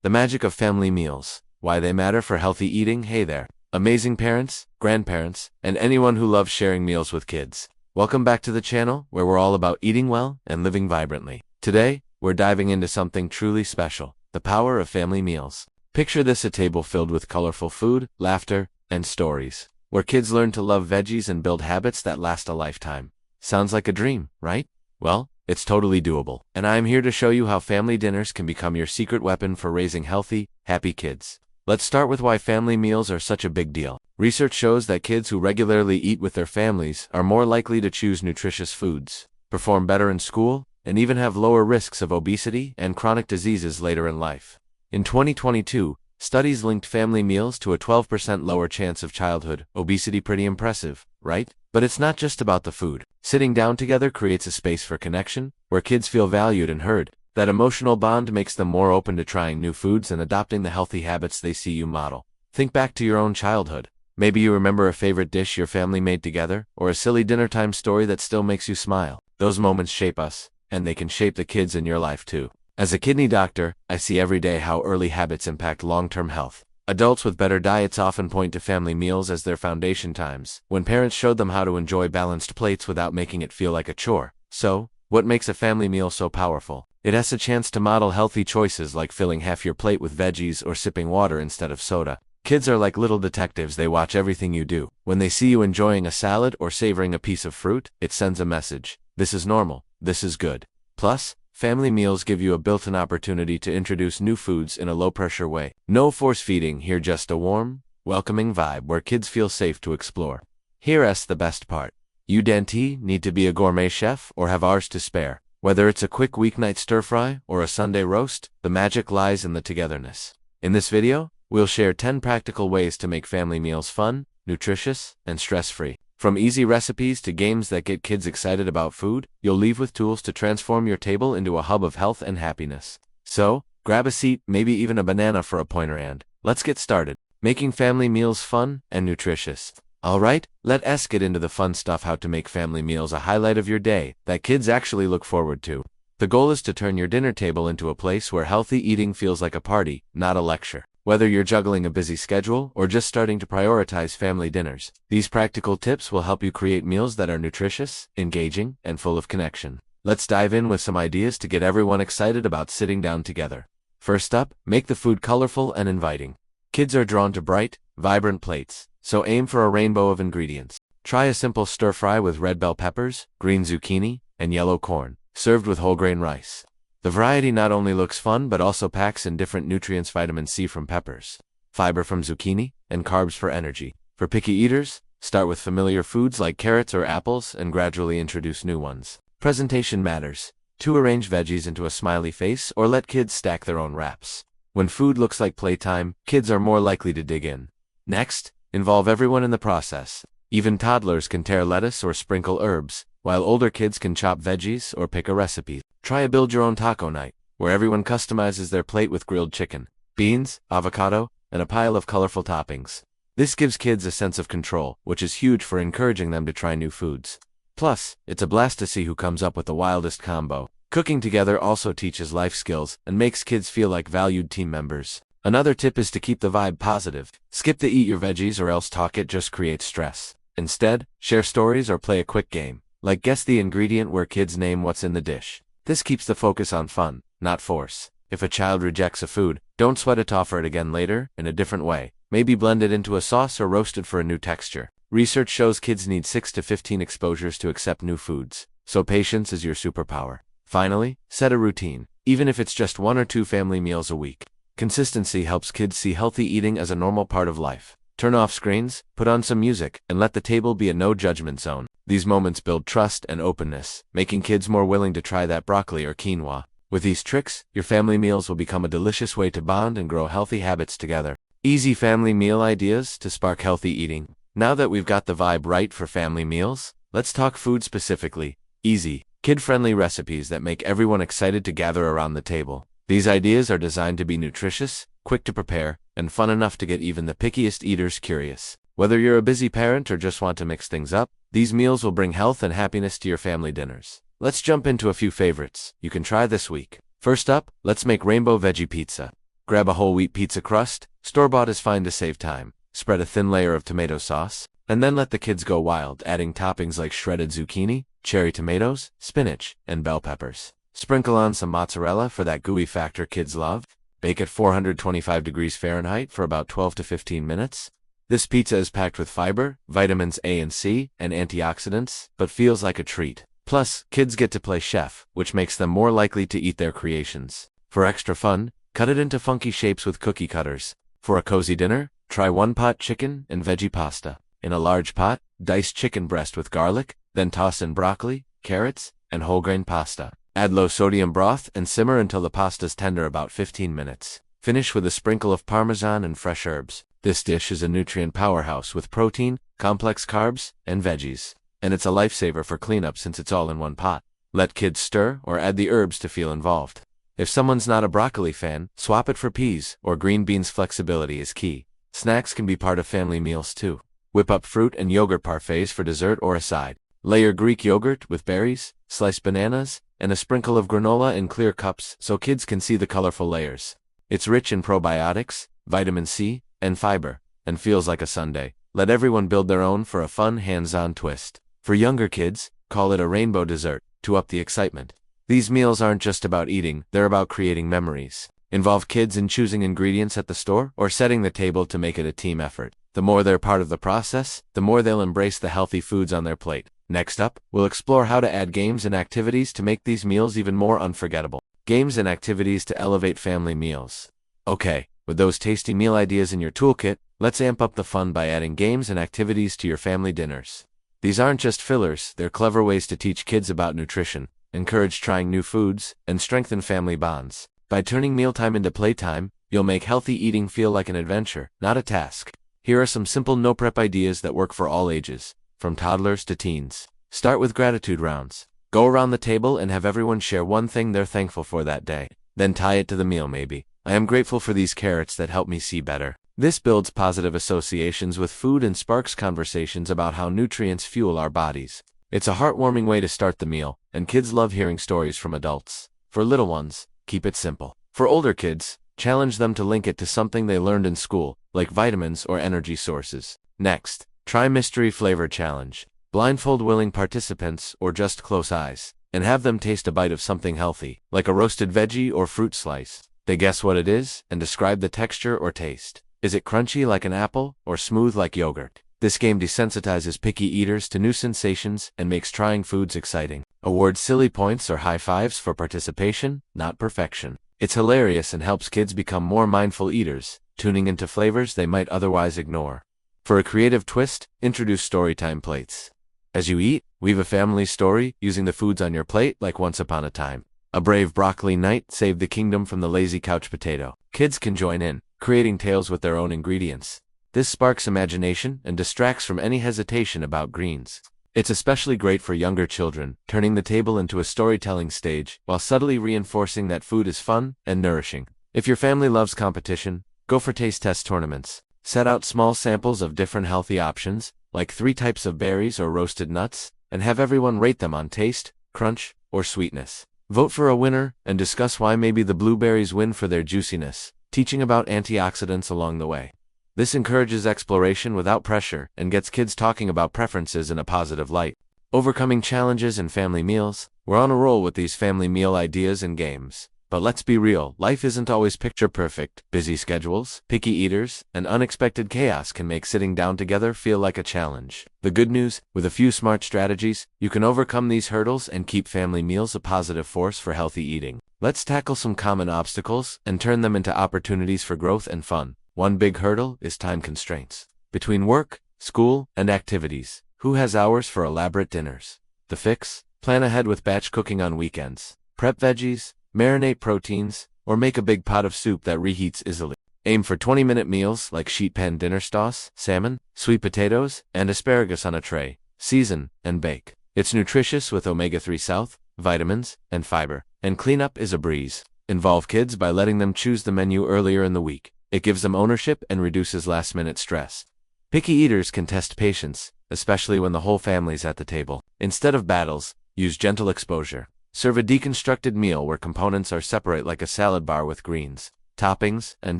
The magic of family meals, why they matter for healthy eating. Hey there, amazing parents, grandparents, and anyone who loves sharing meals with kids. Welcome back to the channel, where we're all about eating well and living vibrantly. Today, we're diving into something truly special, the power of family meals. Picture this: a table filled with colorful food, laughter, and stories, where kids learn to love veggies and build habits that last a lifetime. Sounds like a dream, right? Well, it's totally doable. And I'm here to show you how family dinners can become your secret weapon for raising healthy, happy kids. Let's start with why family meals are such a big deal. Research shows that kids who regularly eat with their families are more likely to choose nutritious foods, perform better in school, and even have lower risks of obesity and chronic diseases later in life. In 2022, studies linked family meals to a 12% lower chance of childhood obesity. Pretty impressive, right? But it's not just about the food. Sitting down together creates a space for connection, where kids feel valued and heard. That emotional bond makes them more open to trying new foods and adopting the healthy habits they see you model. Think back to your own childhood. Maybe you remember a favorite dish your family made together, or a silly dinnertime story that still makes you smile. Those moments shape us, and they can shape the kids in your life too. As a kidney doctor, I see every day how early habits impact long-term health. Adults with better diets often point to family meals as their foundation times, when parents showed them how to enjoy balanced plates without making it feel like a chore. So, what makes a family meal so powerful? It has a chance to model healthy choices like filling half your plate with veggies or sipping water instead of soda. Kids are like little detectives. They watch everything you do. When they see you enjoying a salad or savoring a piece of fruit, it sends a message. This is normal. This is good. Plus, family meals give you a built-in opportunity to introduce new foods in a low-pressure way. No force-feeding here, just a warm, welcoming vibe where kids feel safe to explore. Here's the best part. You don't need to be a gourmet chef or have hours to spare. Whether it's a quick weeknight stir-fry or a Sunday roast, the magic lies in the togetherness. In this video, we'll share 10 practical ways to make family meals fun, nutritious, and stress-free. From easy recipes to games that get kids excited about food, you'll leave with tools to transform your table into a hub of health and happiness. So, grab a seat, maybe even a banana for a pointer, and let's get started. Making family meals fun and nutritious. Alright, let's get into the fun stuff. How to make family meals a highlight of your day that kids actually look forward to. The goal is to turn your dinner table into a place where healthy eating feels like a party, not a lecture. Whether you're juggling a busy schedule or just starting to prioritize family dinners, these practical tips will help you create meals that are nutritious, engaging, and full of connection. Let's dive in with some ideas to get everyone excited about sitting down together. First up, make the food colorful and inviting. Kids are drawn to bright, vibrant plates, so aim for a rainbow of ingredients. Try a simple stir-fry with red bell peppers, green zucchini, and yellow corn, served with whole grain rice. The variety not only looks fun but also packs in different nutrients: vitamin C from peppers, fiber from zucchini, and carbs for energy. For picky eaters, start with familiar foods like carrots or apples and gradually introduce new ones. Presentation matters. To arrange veggies into a smiley face or let kids stack their own wraps. When food looks like playtime, kids are more likely to dig in. Next, involve everyone in the process. Even toddlers can tear lettuce or sprinkle herbs, while older kids can chop veggies or pick a recipe. Try a build-your-own taco night, where everyone customizes their plate with grilled chicken, beans, avocado, and a pile of colorful toppings. This gives kids a sense of control, which is huge for encouraging them to try new foods. Plus, it's a blast to see who comes up with the wildest combo. Cooking together also teaches life skills and makes kids feel like valued team members. Another tip is to keep the vibe positive. Skip the eat your veggies or else talk, it just creates stress. Instead, share stories or play a quick game, like guess the ingredient, where kids name what's in the dish. This keeps the focus on fun, not force. If a child rejects a food, don't sweat it, offer it again later, in a different way. Maybe blend it into a sauce or roast it for a new texture. Research shows kids need 6 to 15 exposures to accept new foods, so patience is your superpower. Finally, set a routine, even if it's just 1 or 2 family meals a week. Consistency helps kids see healthy eating as a normal part of life. Turn off screens, put on some music, and let the table be a no-judgment zone. These moments build trust and openness, making kids more willing to try that broccoli or quinoa. With these tricks, your family meals will become a delicious way to bond and grow healthy habits together. Easy family meal ideas to spark healthy eating. Now that we've got the vibe right for family meals, let's talk food specifically. Easy, kid-friendly recipes that make everyone excited to gather around the table. These ideas are designed to be nutritious, quick to prepare, and fun enough to get even the pickiest eaters curious. Whether you're a busy parent or just want to mix things up, these meals will bring health and happiness to your family dinners. Let's jump into a few favorites you can try this week. First up, let's make rainbow veggie pizza. Grab a whole wheat pizza crust, store-bought is fine to save time. Spread a thin layer of tomato sauce, and then let the kids go wild, adding toppings like shredded zucchini, cherry tomatoes, spinach, and bell peppers. Sprinkle on some mozzarella for that gooey factor kids love. Bake at 425 degrees Fahrenheit for about 12 to 15 minutes. This pizza is packed with fiber, vitamins A and C, and antioxidants, but feels like a treat. Plus, kids get to play chef, which makes them more likely to eat their creations. For extra fun, cut it into funky shapes with cookie cutters. For a cozy dinner, try one-pot chicken and veggie pasta. In a large pot, dice chicken breast with garlic, then toss in broccoli, carrots, and whole grain pasta. Add low-sodium broth and simmer until the pasta's tender, about 15 minutes. Finish with a sprinkle of parmesan and fresh herbs. This dish is a nutrient powerhouse with protein, complex carbs, and veggies. And it's a lifesaver for cleanup since it's all in one pot. Let kids stir or add the herbs to feel involved. If someone's not a broccoli fan, swap it for peas or green beans. Flexibility is key. Snacks can be part of family meals too. Whip up fruit and yogurt parfaits for dessert or a side. Layer Greek yogurt with berries, sliced bananas, and a sprinkle of granola in clear cups so kids can see the colorful layers. It's rich in probiotics, vitamin C, and fiber, and feels like a sundae. Let everyone build their own for a fun, hands-on twist. For younger kids, call it a rainbow dessert, to up the excitement. These meals aren't just about eating, they're about creating memories. Involve kids in choosing ingredients at the store or setting the table to make it a team effort. The more they're part of the process, the more they'll embrace the healthy foods on their plate. Next up, we'll explore how to add games and activities to make these meals even more unforgettable. Games and activities to elevate family meals. Okay, with those tasty meal ideas in your toolkit, let's amp up the fun by adding games and activities to your family dinners. These aren't just fillers, they're clever ways to teach kids about nutrition, encourage trying new foods, and strengthen family bonds. By turning mealtime into playtime, you'll make healthy eating feel like an adventure, not a task. Here are some simple no-prep ideas that work for all ages, from toddlers to teens. Start with gratitude rounds. Go around the table and have everyone share one thing they're thankful for that day. Then tie it to the meal maybe. I am grateful for these carrots that help me see better. This builds positive associations with food and sparks conversations about how nutrients fuel our bodies. It's a heartwarming way to start the meal, and kids love hearing stories from adults. For little ones, keep it simple. For older kids, challenge them to link it to something they learned in school, like vitamins or energy sources. Next, try Mystery Flavor Challenge. Blindfold willing participants or just close eyes, and have them taste a bite of something healthy, like a roasted veggie or fruit slice. They guess what it is and describe the texture or taste. Is it crunchy like an apple or smooth like yogurt? This game desensitizes picky eaters to new sensations and makes trying foods exciting. Award silly points or high fives for participation, not perfection. It's hilarious and helps kids become more mindful eaters, tuning into flavors they might otherwise ignore. For a creative twist, introduce storytime plates. As you eat, weave a family story using the foods on your plate like once upon a time. A brave broccoli knight saved the kingdom from the lazy couch potato. Kids can join in, creating tales with their own ingredients. This sparks imagination and distracts from any hesitation about greens. It's especially great for younger children, turning the table into a storytelling stage while subtly reinforcing that food is fun and nourishing. If your family loves competition, go for taste test tournaments. Set out small samples of different healthy options, like 3 types of berries or roasted nuts, and have everyone rate them on taste, crunch, or sweetness. Vote for a winner and discuss why. Maybe the blueberries win for their juiciness, teaching about antioxidants along the way. This encourages exploration without pressure and gets kids talking about preferences in a positive light. Overcoming challenges in family meals. We're on a roll with these family meal ideas and games. But let's be real, life isn't always picture perfect. Busy schedules, picky eaters, and unexpected chaos can make sitting down together feel like a challenge. The good news, with a few smart strategies, you can overcome these hurdles and keep family meals a positive force for healthy eating. Let's tackle some common obstacles and turn them into opportunities for growth and fun. One big hurdle is time constraints. Between work, school, and activities, who has hours for elaborate dinners? The fix? Plan ahead with batch cooking on weekends. Prep veggies, marinate proteins, or make a big pot of soup that reheats easily. Aim for 20-minute meals like sheet pan dinner sauce, salmon, sweet potatoes, and asparagus on a tray. Season and bake. It's nutritious with omega-3 south, vitamins, and fiber. And cleanup is a breeze. Involve kids by letting them choose the menu earlier in the week. It gives them ownership and reduces last-minute stress. Picky eaters can test patience, especially when the whole family's at the table. Instead of battles, use gentle exposure. Serve a deconstructed meal where components are separate like a salad bar with greens. toppings, and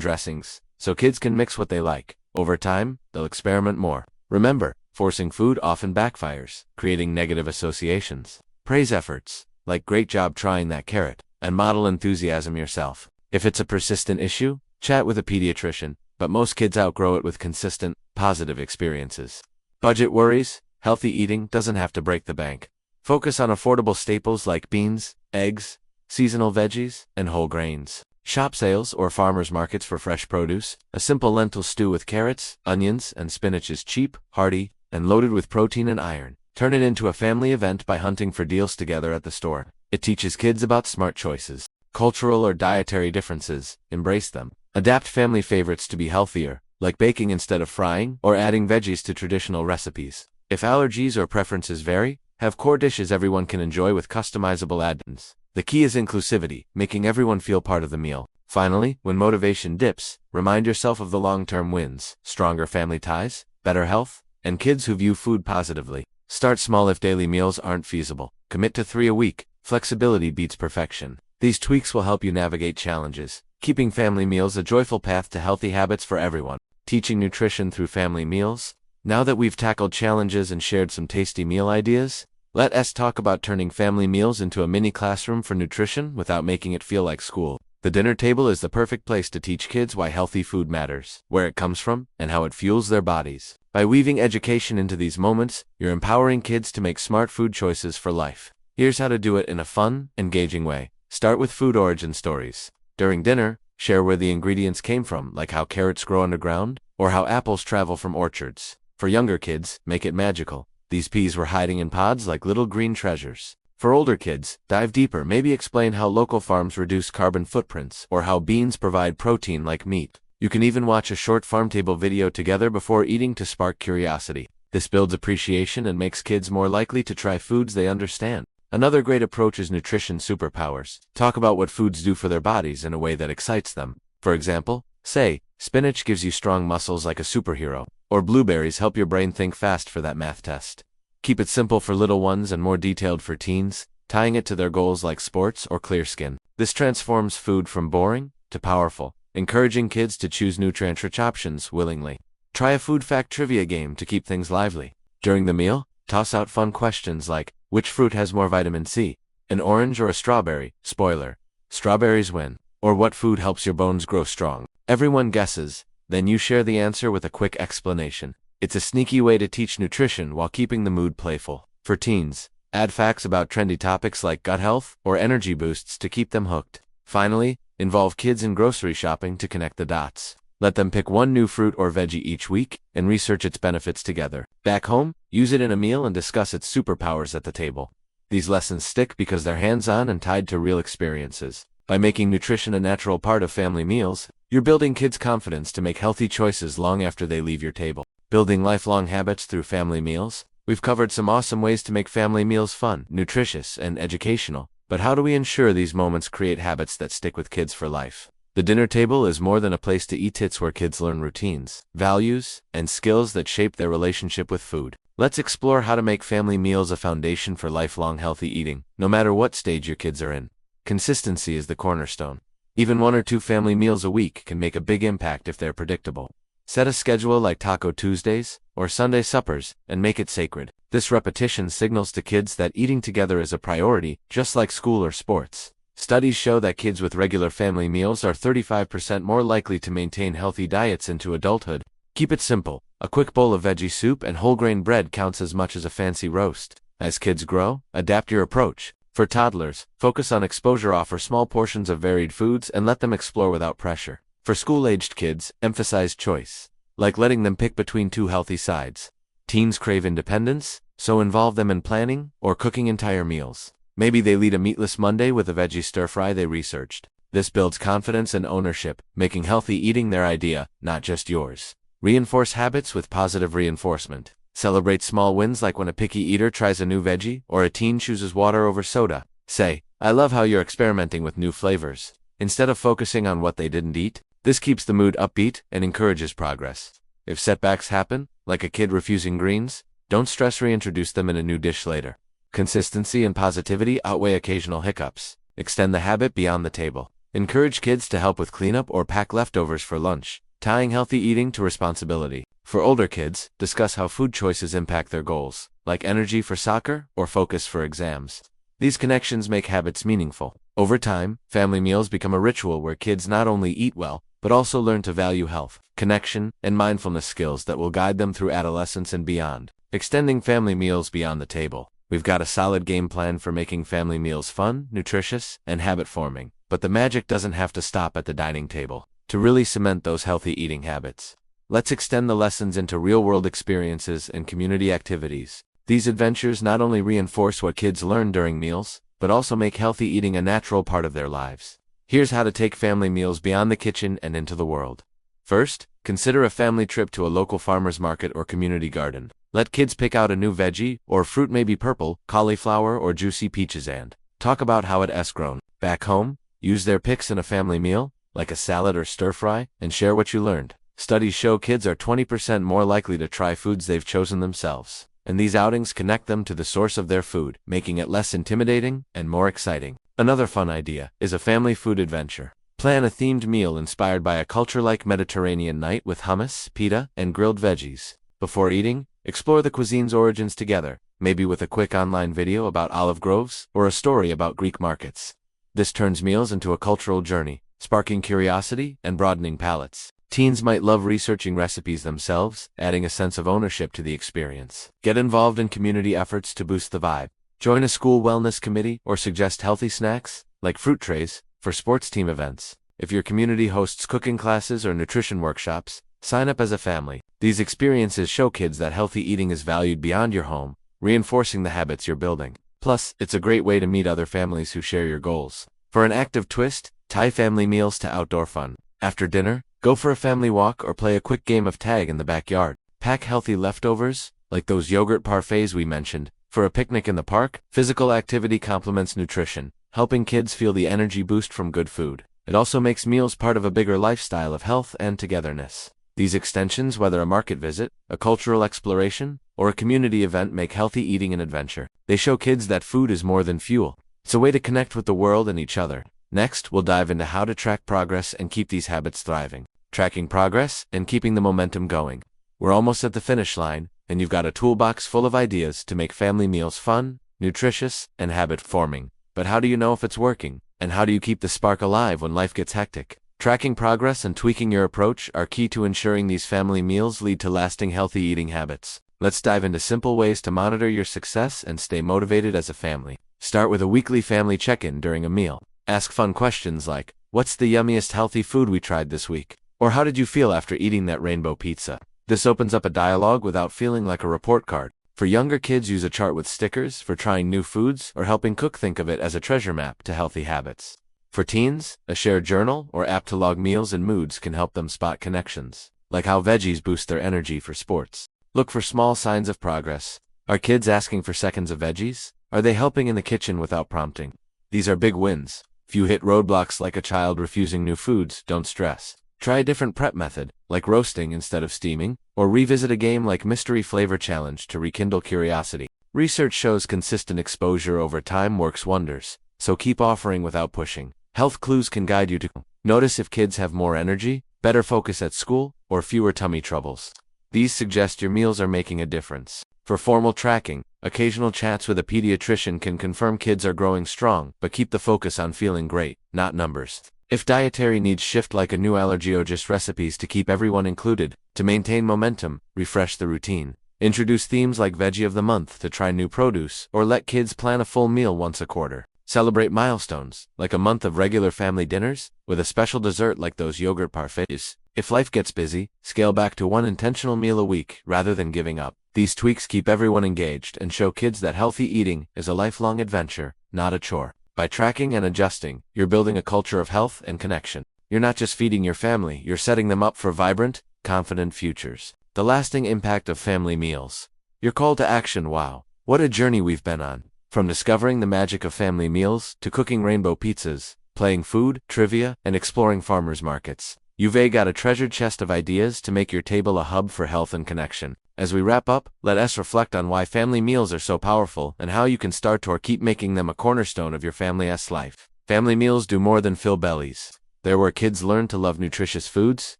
dressings, so kids can mix what they like. Over time, they'll experiment more. Remember, forcing food often backfires, creating negative associations. Praise efforts, like great job trying that carrot, and model enthusiasm yourself. If it's a persistent issue, chat with a pediatrician, but most kids outgrow it with consistent, positive experiences. Budget worries? Healthy eating doesn't have to break the bank. Focus on affordable staples like beans, eggs, seasonal veggies, and whole grains. Shop sales or farmers markets for fresh produce. A simple lentil stew with carrots, onions, and spinach is cheap, hearty, and loaded with protein and iron. Turn it into a family event by hunting for deals together at the store. It teaches kids about smart choices. Cultural or dietary differences, embrace them. Adapt family favorites to be healthier, like baking instead of frying, or adding veggies to traditional recipes. If allergies or preferences vary, have core dishes everyone can enjoy with customizable add-ins. The key is inclusivity, making everyone feel part of the meal. Finally, when motivation dips, remind yourself of the long-term wins: stronger family ties, better health, and kids who view food positively. Start small if daily meals aren't feasible. Commit to 3 a week. Flexibility beats perfection. These tweaks will help you navigate challenges, keeping family meals a joyful path to healthy habits for everyone. Teaching nutrition through family meals. Now that we've tackled challenges and shared some tasty meal ideas, let's talk about turning family meals into a mini classroom for nutrition without making it feel like school. The dinner table is the perfect place to teach kids why healthy food matters, where it comes from, and how it fuels their bodies. By weaving education into these moments, you're empowering kids to make smart food choices for life. Here's how to do it in a fun, engaging way. Start with food origin stories. During dinner, share where the ingredients came from, like how carrots grow underground, or how apples travel from orchards. For younger kids, make it magical. These peas were hiding in pods like little green treasures. For older kids, dive deeper, maybe explain how local farms reduce carbon footprints, or how beans provide protein like meat. You can even watch a short farm table video together before eating to spark curiosity. This builds appreciation and makes kids more likely to try foods they understand. Another great approach is nutrition superpowers. Talk about what foods do for their bodies in a way that excites them. For example, say, spinach gives you strong muscles like a superhero, or blueberries help your brain think fast for that math test. Keep it simple for little ones and more detailed for teens, tying it to their goals like sports or clear skin. This transforms food from boring to powerful, encouraging kids to choose nutrient-rich options willingly. Try a food fact trivia game to keep things lively. During the meal, toss out fun questions like, which fruit has more vitamin C? An orange or a strawberry? Spoiler: strawberries win. Or what food helps your bones grow strong? Everyone guesses, then you share the answer with a quick explanation. It's a sneaky way to teach nutrition while keeping the mood playful. For teens, add facts about trendy topics like gut health or energy boosts to keep them hooked. Finally, involve kids in grocery shopping to connect the dots. Let them pick one new fruit or veggie each week and research its benefits together. Back home, use it in a meal and discuss its superpowers at the table. These lessons stick because they're hands-on and tied to real experiences. By making nutrition a natural part of family meals, you're building kids' confidence to make healthy choices long after they leave your table. Building lifelong habits through family meals. We've covered some awesome ways to make family meals fun, nutritious, and educational. But how do we ensure these moments create habits that stick with kids for life? The dinner table is more than a place to eat. It's where kids learn routines, values, and skills that shape their relationship with food. Let's explore how to make family meals a foundation for lifelong healthy eating, no matter what stage your kids are in. Consistency is the cornerstone. Even 1 or 2 family meals a week can make a big impact if they're predictable. Set a schedule like Taco Tuesdays or Sunday suppers and make it sacred. This repetition signals to kids that eating together is a priority, just like school or sports. Studies show that kids with regular family meals are 35% more likely to maintain healthy diets into adulthood. Keep it simple. A quick bowl of veggie soup and whole grain bread counts as much as a fancy roast. As kids grow, adapt your approach. For toddlers, focus on exposure. Offer small portions of varied foods and let them explore without pressure. For school-aged kids, emphasize choice, like letting them pick between 2 healthy sides. Teens crave independence, so involve them in planning or cooking entire meals. Maybe they lead a meatless Monday with a veggie stir-fry they researched. This builds confidence and ownership, making healthy eating their idea, not just yours. Reinforce habits with positive reinforcement. Celebrate small wins like when a picky eater tries a new veggie or a teen chooses water over soda. Say, I love how you're experimenting with new flavors. Instead of focusing on what they didn't eat, this keeps the mood upbeat and encourages progress. If setbacks happen, like a kid refusing greens, don't stress. Reintroduce them in a new dish later. Consistency and positivity outweigh occasional hiccups. Extend the habit beyond the table. Encourage kids to help with cleanup or pack leftovers for lunch, tying healthy eating to responsibility. For older kids, discuss how food choices impact their goals, like energy for soccer or focus for exams. These connections make habits meaningful. Over time, family meals become a ritual where kids not only eat well, but also learn to value health, connection, and mindfulness skills that will guide them through adolescence and beyond. Extending family meals beyond the table. We've got a solid game plan for making family meals fun, nutritious, and habit-forming. But the magic doesn't have to stop at the dining table. To really cement those healthy eating habits, let's extend the lessons into real-world experiences and community activities. These adventures not only reinforce what kids learn during meals, but also make healthy eating a natural part of their lives. Here's how to take family meals beyond the kitchen and into the world. First, consider a family trip to a local farmer's market or community garden. Let kids pick out a new veggie, or fruit may be purple, cauliflower, or juicy peaches, and talk about how it's grown. Back home, use their picks in a family meal, like a salad or stir-fry, and share what you learned. Studies show kids are 20% more likely to try foods they've chosen themselves, and these outings connect them to the source of their food, making it less intimidating and more exciting. Another fun idea is a family food adventure. Plan a themed meal inspired by a culture like Mediterranean night with hummus, pita, and grilled veggies. Before eating, explore the cuisine's origins together, maybe with a quick online video about olive groves or a story about Greek markets. This turns meals into a cultural journey, sparking curiosity and broadening palates. Teens might love researching recipes themselves, adding a sense of ownership to the experience. Get involved in community efforts to boost the vibe. Join a school wellness committee or suggest healthy snacks, like fruit trays, for sports team events. If your community hosts cooking classes or nutrition workshops, sign up as a family. These experiences show kids that healthy eating is valued beyond your home, reinforcing the habits you're building. Plus, it's a great way to meet other families who share your goals. For an active twist, tie family meals to outdoor fun. After dinner, go for a family walk or play a quick game of tag in the backyard. Pack healthy leftovers, like those yogurt parfaits we mentioned, for a picnic in the park. Physical activity complements nutrition, helping kids feel the energy boost from good food. It also makes meals part of a bigger lifestyle of health and togetherness. These extensions, whether a market visit, a cultural exploration, or a community event, make healthy eating an adventure. They show kids that food is more than fuel. It's a way to connect with the world and each other. Next, we'll dive into how to track progress and keep these habits thriving. Tracking progress and keeping the momentum going. We're almost at the finish line, and you've got a toolbox full of ideas to make family meals fun, nutritious, and habit-forming. But how do you know if it's working? And how do you keep the spark alive when life gets hectic? Tracking progress and tweaking your approach are key to ensuring these family meals lead to lasting healthy eating habits. Let's dive into simple ways to monitor your success and stay motivated as a family. Start with a weekly family check-in during a meal. Ask fun questions like, what's the yummiest healthy food we tried this week? Or how did you feel after eating that rainbow pizza? This opens up a dialogue without feeling like a report card. For younger kids, use a chart with stickers for trying new foods or helping cook. Think of it as a treasure map to healthy habits. For teens, a shared journal or app to log meals and moods can help them spot connections, like how veggies boost their energy for sports. Look for small signs of progress. Are kids asking for seconds of veggies? Are they helping in the kitchen without prompting? These are big wins. If you hit roadblocks like a child refusing new foods, don't stress. Try a different prep method, like roasting instead of steaming, or revisit a game like Mystery Flavor Challenge to rekindle curiosity. Research shows consistent exposure over time works wonders, so keep offering without pushing. Health clues can guide you to notice if kids have more energy, better focus at school, or fewer tummy troubles. These suggest your meals are making a difference. For formal tracking, occasional chats with a pediatrician can confirm kids are growing strong, but keep the focus on feeling great, not numbers. If dietary needs shift, like a new allergy or just recipes to keep everyone included, to maintain momentum, refresh the routine. Introduce themes like Veggie of the Month to try new produce, or let kids plan a full meal once a quarter. Celebrate milestones, like a month of regular family dinners, with a special dessert like those yogurt parfaits. If life gets busy, scale back to one intentional meal a week rather than giving up. These tweaks keep everyone engaged and show kids that healthy eating is a lifelong adventure, not a chore. By tracking and adjusting, you're building a culture of health and connection. You're not just feeding your family, you're setting them up for vibrant, confident futures. The lasting impact of family meals. Your call to action. Wow, what a journey we've been on. From discovering the magic of family meals to cooking rainbow pizzas, playing food, trivia, and exploring farmers markets. You've got a treasured chest of ideas to make your table a hub for health and connection. As we wrap up, let us reflect on why family meals are so powerful and how you can start or keep making them a cornerstone of your family's life. Family meals do more than fill bellies. They're where kids learn to love nutritious foods,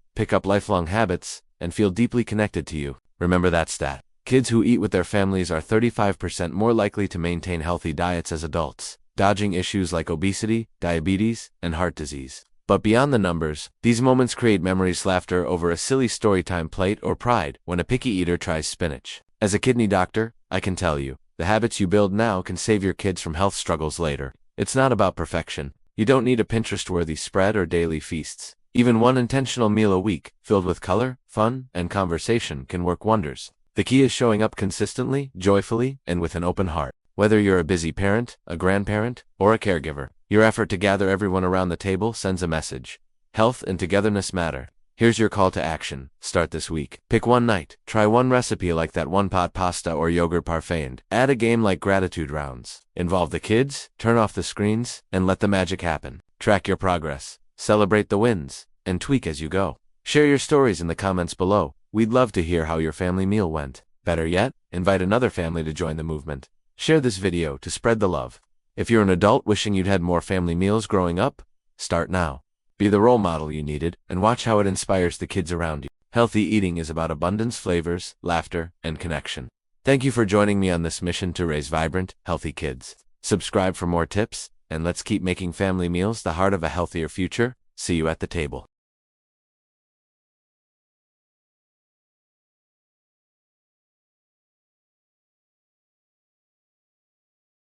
pick up lifelong habits, and feel deeply connected to you. Remember that stat. Kids who eat with their families are 35% more likely to maintain healthy diets as adults, dodging issues like obesity, diabetes, and heart disease. But beyond the numbers, these moments create memories, laughter over a silly storytime plate, or pride when a picky eater tries spinach. As a kidney doctor, I can tell you, the habits you build now can save your kids from health struggles later. It's not about perfection. You don't need a Pinterest-worthy spread or daily feasts. Even one intentional meal a week, filled with color, fun, and conversation, can work wonders. The key is showing up consistently, joyfully, and with an open heart. Whether you're a busy parent, a grandparent, or a caregiver, your effort to gather everyone around the table sends a message. Health and togetherness matter. Here's your call to action. Start this week. Pick one night. Try one recipe like that one-pot pasta or yogurt parfait, and add a game like gratitude rounds. Involve the kids, turn off the screens, and let the magic happen. Track your progress. Celebrate the wins, and tweak as you go. Share your stories in the comments below. We'd love to hear how your family meal went. Better yet, invite another family to join the movement. Share this video to spread the love. If you're an adult wishing you'd had more family meals growing up, start now. Be the role model you needed, and watch how it inspires the kids around you. Healthy eating is about abundance, flavors, laughter, and connection. Thank you for joining me on this mission to raise vibrant, healthy kids. Subscribe for more tips, and let's keep making family meals the heart of a healthier future. See you at the table.